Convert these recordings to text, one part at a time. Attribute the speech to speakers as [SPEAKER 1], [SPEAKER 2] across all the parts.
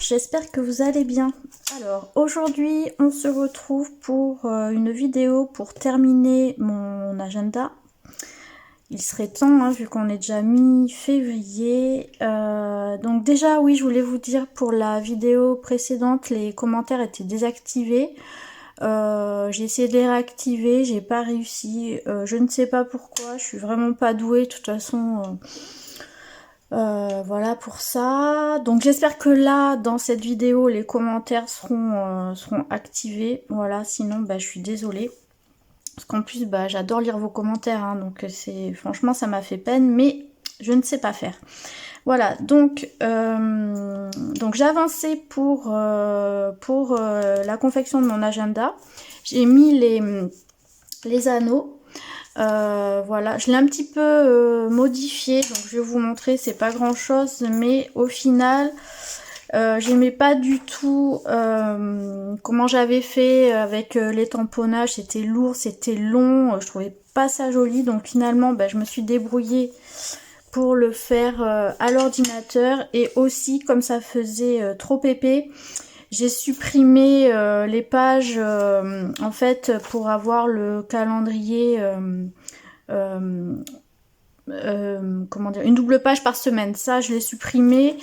[SPEAKER 1] j'espère que vous allez bien. Alors aujourd'hui on se retrouve pour une vidéo pour terminer mon agenda. Il serait temps hein, vu qu'on est déjà mi-février. Donc déjà oui, je voulais vous dire, pour la vidéo précédente les commentaires étaient désactivés. J'ai essayé de les réactiver, j'ai pas réussi. Je ne sais pas pourquoi, je suis vraiment pas douée de toute façon. Voilà pour ça. Donc j'espère que là, dans cette vidéo, les commentaires seront activés. Voilà, sinon bah, je suis désolée. Parce qu'en plus, bah, j'adore lire vos commentaires. Hein, donc franchement, ça m'a fait peine. Mais je ne sais pas faire. Voilà, donc j'ai avancé pour la confection de mon agenda. J'ai mis les anneaux. Voilà, je l'ai un petit peu modifié, donc je vais vous montrer, c'est pas grand chose, mais au final, j'aimais pas du tout comment j'avais fait avec les tamponnages, c'était lourd, c'était long, je trouvais pas ça joli, donc finalement, bah, je me suis débrouillée pour le faire à l'ordinateur, et aussi, comme ça faisait trop épais, j'ai supprimé les pages en fait pour avoir le calendrier comment dire, une double page par semaine. Ça je l'ai supprimé.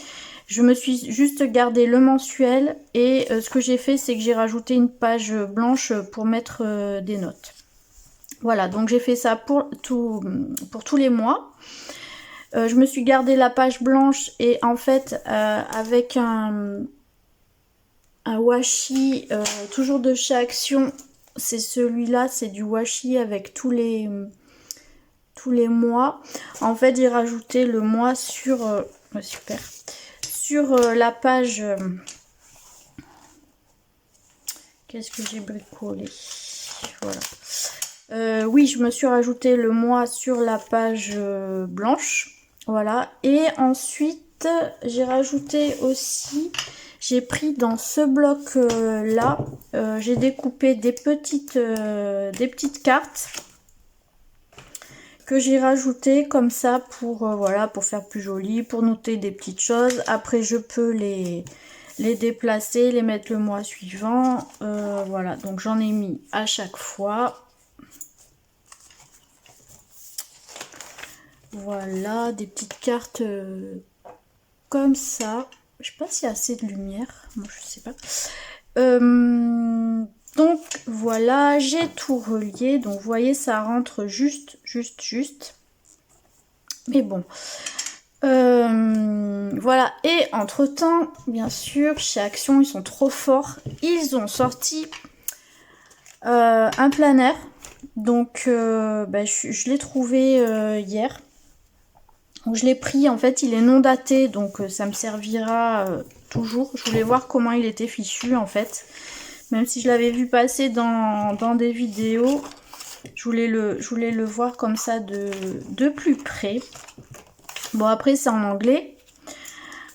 [SPEAKER 1] Je me suis juste gardé le mensuel et ce que j'ai fait, c'est que j'ai rajouté une page blanche pour mettre des notes. Voilà, donc j'ai fait ça pour tous les mois. Je me suis gardé la page blanche et en fait avec un washi toujours de chez Action, c'est celui-là, c'est du washi avec tous les mois. En fait, j'ai rajouté le mois sur super, sur la page qu'est-ce que j'ai bricolé, voilà. Oui, je me suis rajouté le mois sur la page blanche, voilà. Et ensuite j'ai rajouté aussi, j'ai pris dans ce bloc là, j'ai découpé des petites cartes que j'ai rajouté comme ça pour voilà, pour faire plus joli, pour noter des petites choses. Après je peux les déplacer, les mettre le mois suivant. Voilà, donc j'en ai mis à chaque fois. Voilà, des petites cartes comme ça. Je sais pas s'il y a assez de lumière, moi je sais pas. Donc voilà, j'ai tout relié, donc vous voyez ça rentre juste. Mais bon, voilà. Et entre temps, bien sûr, chez Action, ils sont trop forts. Ils ont sorti un planner. Donc bah, je l'ai trouvé hier. Donc je l'ai pris, en fait il est non daté, donc ça me servira toujours. Je voulais voir comment il était fichu en fait. Même si je l'avais vu passer dans des vidéos, je voulais le voir comme ça de plus près. Bon, après c'est en anglais.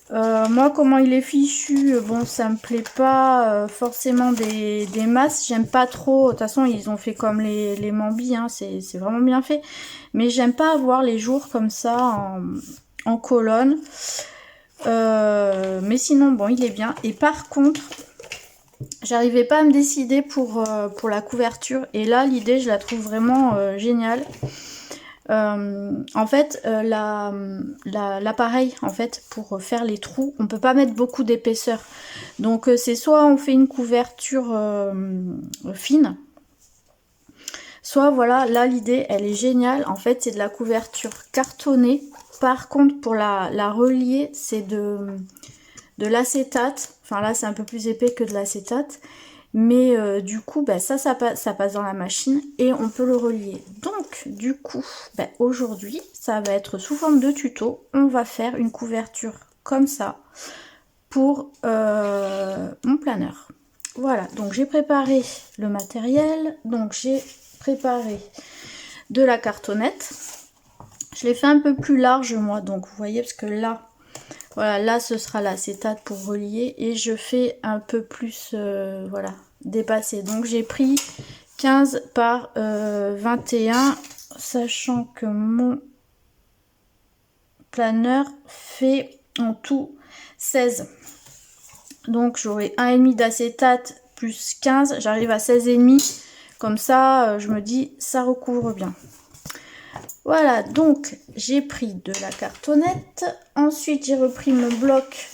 [SPEAKER 1] Moi comment il est fichu, bon ça me plaît pas forcément des masses, j'aime pas trop. De toute façon ils ont fait comme les Mambi, hein, c'est vraiment bien fait. Mais j'aime pas avoir les jours comme ça en colonne. Mais sinon bon il est bien. Et par contre, j'arrivais pas à me décider pour la couverture. Et là l'idée je la trouve vraiment géniale. En fait l'appareil en fait pour faire les trous, on peut pas mettre beaucoup d'épaisseur, donc c'est soit on fait une couverture fine, soit voilà, là l'idée elle est géniale, en fait c'est de la couverture cartonnée. Par contre pour la relier c'est de l'acétate, enfin là c'est un peu plus épais que de l'acétate. Mais du coup, bah, ça passe dans la machine et on peut le relier. Donc, du coup, bah, aujourd'hui, ça va être sous forme de tuto. On va faire une couverture comme ça pour mon planeur. Voilà, donc j'ai préparé le matériel. Donc, j'ai préparé de la cartonnette. Je l'ai fait un peu plus large, moi. Donc, vous voyez, parce que là, voilà, là, ce sera l'acétate pour relier. Et je fais un peu plus, voilà, dépassé. Donc j'ai pris 15 par 21, sachant que mon planeur fait en tout 16. Donc j'aurai 1,5 d'acétate plus 15, j'arrive à 16,5. Comme ça, je me dis, ça recouvre bien. Voilà, donc j'ai pris de la cartonnette. Ensuite, j'ai repris mon bloc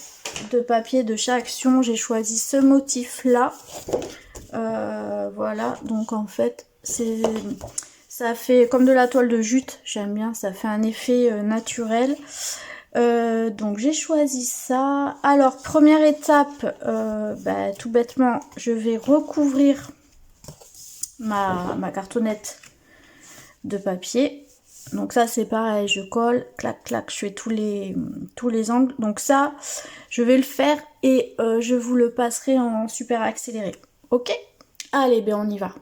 [SPEAKER 1] de papier de chez Action. J'ai choisi ce motif-là. Voilà, donc en fait, ça fait comme de la toile de jute. J'aime bien, ça fait un effet naturel. Donc j'ai choisi ça. Alors, première étape, tout bêtement, je vais recouvrir ma cartonnette de papier. Donc ça c'est pareil, je colle, clac clac, je fais tous les angles. Donc ça, je vais le faire et je vous le passerai en super accéléré. Ok? Allez, ben on y va.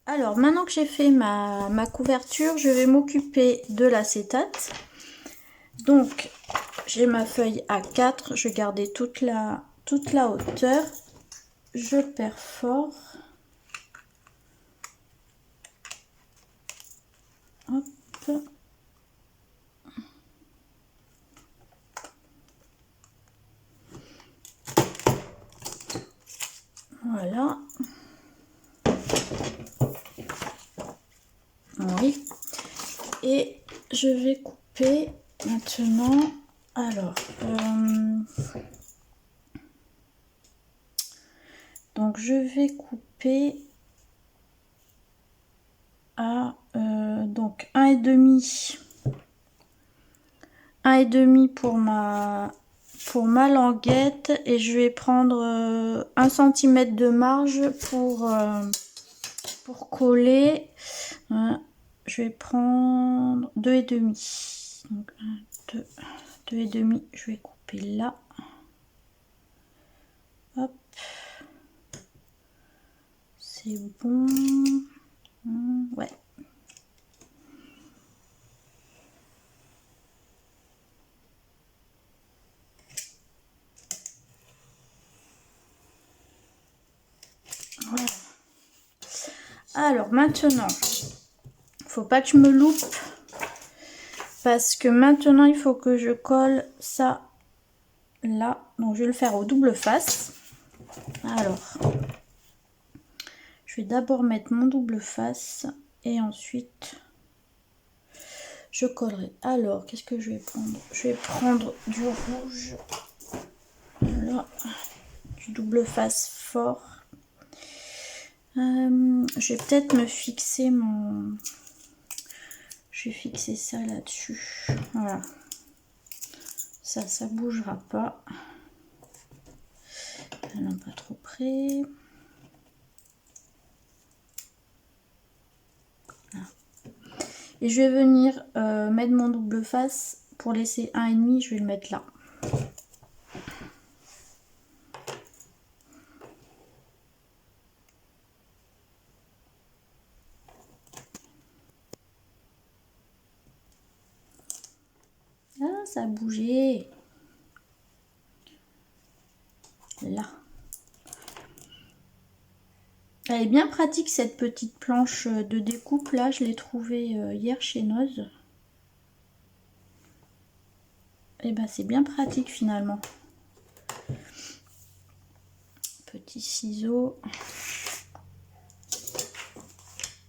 [SPEAKER 1] Alors maintenant que j'ai fait ma couverture, je vais m'occuper de l'acétate. Donc j'ai ma feuille A4, je vais garder toute la hauteur. Je perfore. Hop. Voilà. Oui. Et je vais couper maintenant. Alors, donc je vais couper à donc 1,5 pour ma languette, et je vais prendre 1 cm de marge pour coller. Je vais prendre 2,5. Donc 1, 2, 2,5. Je vais couper là. Hop. C'est bon. Ouais. Voilà. Alors maintenant, faut pas que je me loupe, parce que maintenant il faut que je colle ça là. Donc je vais le faire au double face. Alors, je vais d'abord mettre mon double face et ensuite je collerai. Alors, qu'est-ce que je vais prendre? Je vais prendre du rouge. Voilà, du double face fort. Je vais peut-être me fixer mon... Je vais fixer ça là-dessus. Voilà. Ça bougera pas. Non, pas trop près. Voilà. Et je vais venir mettre mon double face pour laisser 1,5. Je vais le mettre là. Ah, ça a bougé. Là. Elle est bien pratique cette petite planche de découpe là, je l'ai trouvée hier chez Noz. Et ben c'est bien pratique finalement. Petit ciseau.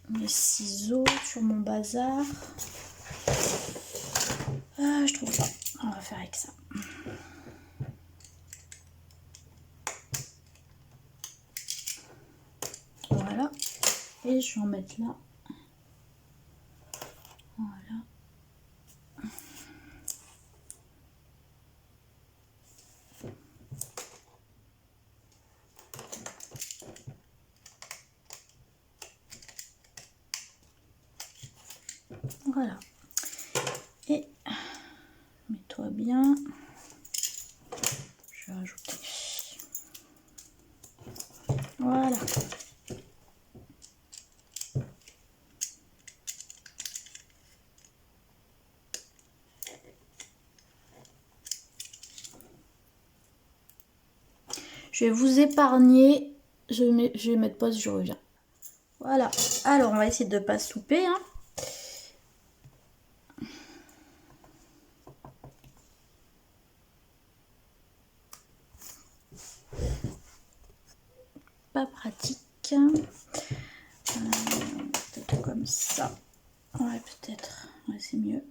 [SPEAKER 1] Mes ciseaux sur mon bazar. Ah, je trouve pas. On va faire avec ça. Voilà. Et je vais en mettre là. Voilà. Voilà. Et mets-toi bien. Je vais rajouter. Voilà. Je vais vous épargner. Je vais mettre pause, je reviens. Voilà. Alors, on va essayer de ne pas se louper, hein. Pas pratique. Peut-être comme ça. Ouais, peut-être. Ouais, c'est mieux.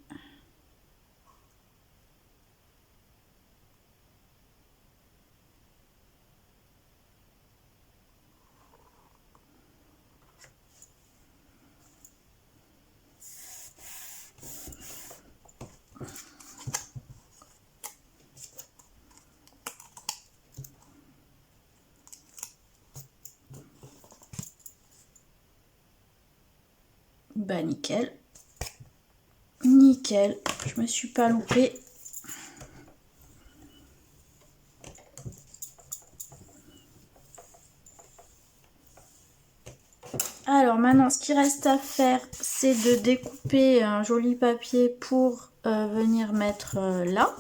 [SPEAKER 1] Bah nickel. Nickel. Je me suis pas loupée. Alors maintenant, ce qui reste à faire, c'est de découper un joli papier pour venir mettre là.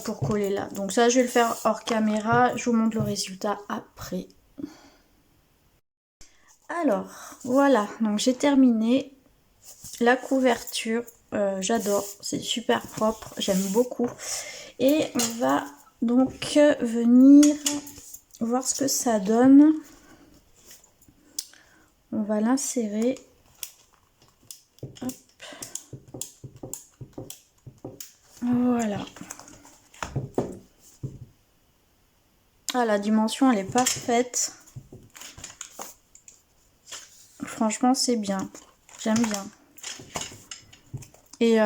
[SPEAKER 1] Pour coller là. Donc ça, je vais le faire hors caméra. Je vous montre le résultat après. Alors, voilà. Donc j'ai terminé la couverture. J'adore. C'est super propre. J'aime beaucoup. Et on va donc venir voir ce que ça donne. On va l'insérer. Voilà. Ah, la dimension, elle est parfaite. Franchement, c'est bien. J'aime bien. Et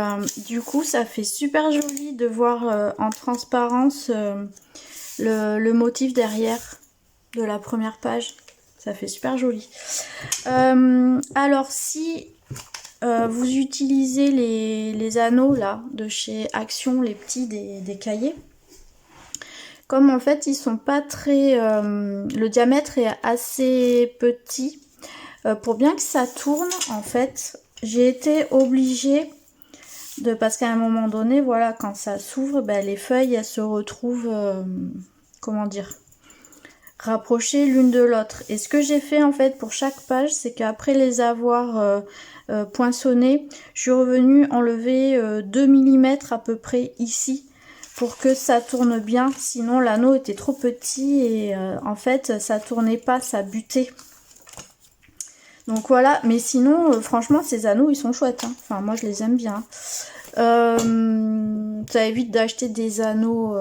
[SPEAKER 1] du coup, ça fait super joli de voir en transparence le motif derrière de la première page. Ça fait super joli. Alors, si vous utilisez les anneaux là de chez Action, les petits des cahiers, comme en fait ils sont pas très... le diamètre est assez petit, pour bien que ça tourne, en fait, j'ai été obligée de... Parce qu'à un moment donné, voilà, quand ça s'ouvre, ben, les feuilles, elles se retrouvent... comment dire, rapprocher l'une de l'autre. Et ce que j'ai fait en fait pour chaque page, c'est qu'après les avoir poinçonnées, je suis revenue enlever 2 mm à peu près ici pour que ça tourne bien. Sinon l'anneau était trop petit et en fait ça tournait pas, ça butait. Donc voilà, mais sinon franchement ces anneaux ils sont chouettes, hein. Enfin moi je les aime bien. Ça évite d'acheter des anneaux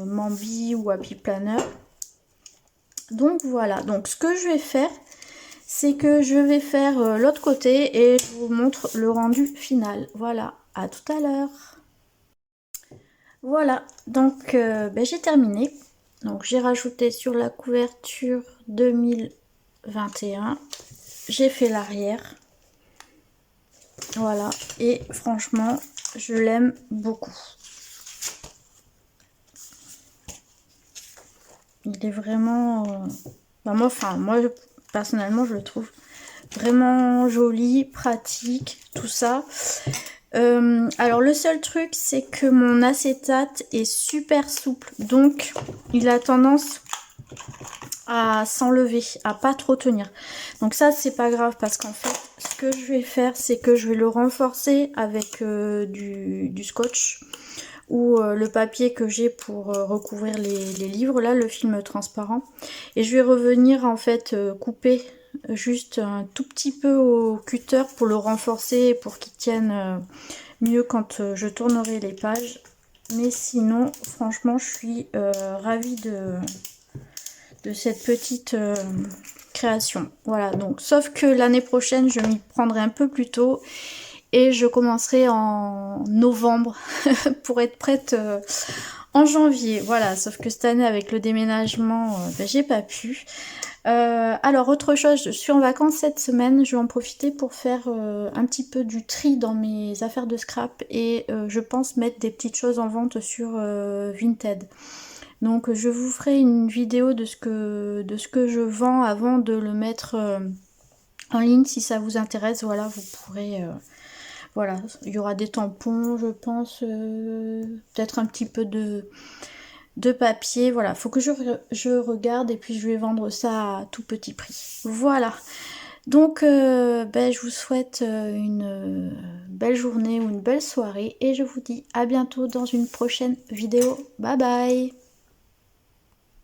[SPEAKER 1] Mambi ou Happy Planner. Donc voilà, donc ce que je vais faire, c'est que je vais faire l'autre côté et je vous montre le rendu final. Voilà, à tout à l'heure. Voilà, donc j'ai terminé. Donc j'ai rajouté sur la couverture 2021. J'ai fait l'arrière. Voilà, et franchement, je l'aime beaucoup. Il est vraiment... moi, personnellement, je le trouve vraiment joli, pratique, tout ça. Alors, le seul truc, c'est que mon acétate est super souple. Donc, il a tendance à s'enlever, à pas trop tenir. Donc ça, c'est pas grave parce qu'en fait, ce que je vais faire, c'est que je vais le renforcer avec du scotch ou le papier que j'ai pour recouvrir les livres, là, le film transparent. Et je vais revenir en fait couper juste un tout petit peu au cutter pour le renforcer, pour qu'il tienne mieux quand je tournerai les pages. Mais sinon, franchement, je suis ravie de cette petite création. Voilà, donc sauf que l'année prochaine, je m'y prendrai un peu plus tôt et je commencerai en novembre pour être prête en janvier. Voilà, sauf que cette année avec le déménagement, j'ai pas pu. Alors autre chose, je suis en vacances cette semaine, je vais en profiter pour faire un petit peu du tri dans mes affaires de scrap et je pense mettre des petites choses en vente sur Vinted. Donc je vous ferai une vidéo de ce que je vends avant de le mettre en ligne si ça vous intéresse. Voilà, vous pourrez... voilà, il y aura des tampons, je pense, peut-être un petit peu de papier. Voilà, faut que je regarde et puis je vais vendre ça à tout petit prix. Voilà. Donc, je vous souhaite une belle journée ou une belle soirée et je vous dis à bientôt dans une prochaine vidéo. Bye bye!